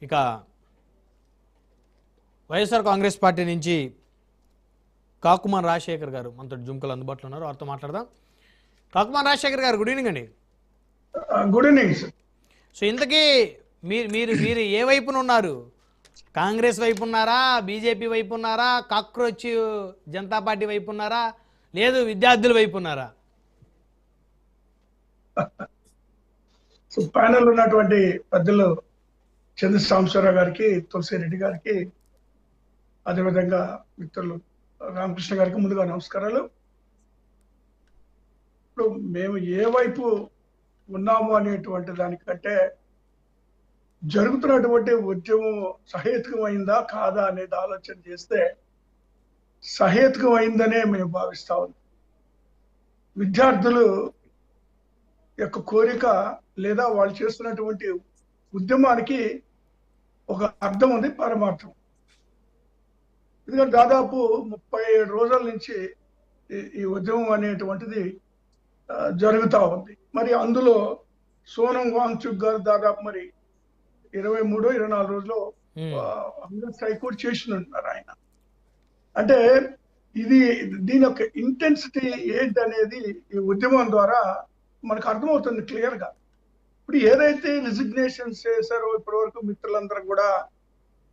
ఇక వైఎస్ఆర్ కాంగ్రెస్ పార్టీ నుంచి కాకుమాన్ రాజశేఖర్ గారు మనతో జుంకలు అందుబాటులో ఉన్నారు, వారితో మాట్లాడదాం. కాకుమాన్ రాజశేఖర్ గారు, గుడ్ ఈవినింగ్ అండి. Good evening. సో ఇంతకీ మీరు మీరు మీరు ఏ వైపున ఉన్నారు? కాంగ్రెస్ వైపు ఉన్నారా, బీజేపీ వైపు ఉన్నారా, కాక్రోచ్ జనతా పార్టీ వైపు ఉన్నారా, లేదు విద్యార్థుల వైపు ఉన్నారా? ప్యానెల్ ఉన్నటువంటి పెద్దలు చంద్రశేఖరరావు గారికి, తులసిరెడ్డి గారికి, అదేవిధంగా మిత్రులు రామకృష్ణ గారికి ముందుగా నమస్కారాలు. ఇప్పుడు మేము ఏ వైపు ఉన్నాము అనేటువంటి దానికంటే జరుగుతున్నటువంటి ఉద్యమం సహేతుకమైందా కాదా అనేది ఆలోచన చేస్తే సహేతుకమైందనే మేము భావిస్తా ఉన్నాం. విద్యార్థులు యొక్క కోరిక లేదా వాళ్ళు చేస్తున్నటువంటి ఉద్యమానికి ఒక అర్థం ఉంది, పరమార్థం. ఎందుకంటే దాదాపు 37 రోజుల నుంచి ఈ ఉద్యమం అనేటువంటిది జరుగుతూ ఉంది. మరి అందులో సోనం వాంగ్చుక్ గారు దాదాపు మరి 23-24 రోజులు హైకోర్టు చేసినట్టున్నారు ఆయన. అంటే దీని యొక్క ఇంటెన్సిటీ ఏంటనేది ఈ ఉద్యమం ద్వారా మనకు అర్థమవుతుంది క్లియర్ గా. ఇప్పుడు ఏదైతే రిజిగ్నేషన్స్ చేశారో ఇప్పటి వరకు మిత్రులందరూ కూడా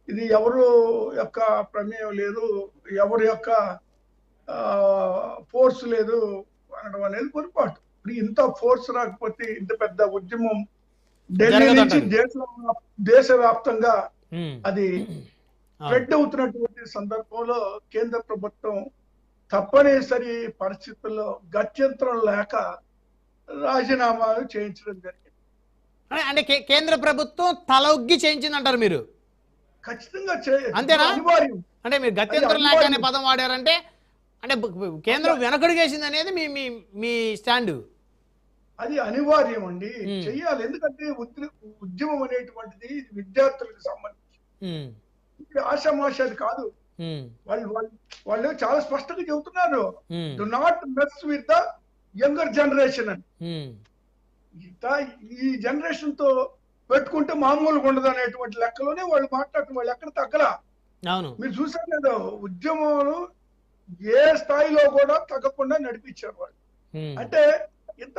ఇది ఎవరు యొక్క ప్రమేయం లేదు, ఎవరి యొక్క ఫోర్స్ లేదు అనడం అనేది పొరపాటు. ఇప్పుడు ఇంత ఫోర్స్ రాకపోతే ఇంత పెద్ద ఉద్యమం ఢిల్లీ నుంచి దేశవ్యాప్తంగా అది స్ప్రెడ్ అవుతున్నటువంటి సందర్భంలో కేంద్ర ప్రభుత్వం తప్పనిసరి పరిస్థితుల్లో గత్యంతరం లేక రాజీనామాలు చేయించడం జరిగింది. అంటే కేంద్ర ప్రభుత్వం తల ఒగ్గి చేయించిందంటారు మీరు? ఖచ్చితంగా అంతేనా? అనివార్యం. అంటే మీరు గత్యంతరం లేక అనే పదం వాడారంటే అంటే కేంద్రం వెనకడుగేసింది అనేది మీ స్టాండ్? అది అనివార్యం అండి, చెయ్యాలి. ఎందుకంటే ఉద్యమం అనేటువంటిది విద్యార్థులకు సంబంధించి ఆశామాషాది కాదు. వాళ్ళు చాలా స్పష్టంగా చెబుతున్నారు, do not mess with the younger generation అని. ఈ జనరేషన్ తో పెట్టుకుంటే మామూలుగా ఉండదు అనేటువంటి లెక్కలోనే వాళ్ళు మాట్లాడుతున్నారు. వాళ్ళు ఎక్కడ తగ్గలా. మీరు చూసారు కదా, ఉద్యమంలో ఏ స్థాయిలో కూడా తగ్గకుండా నడిపించారు వాళ్ళు. అంటే ఇంత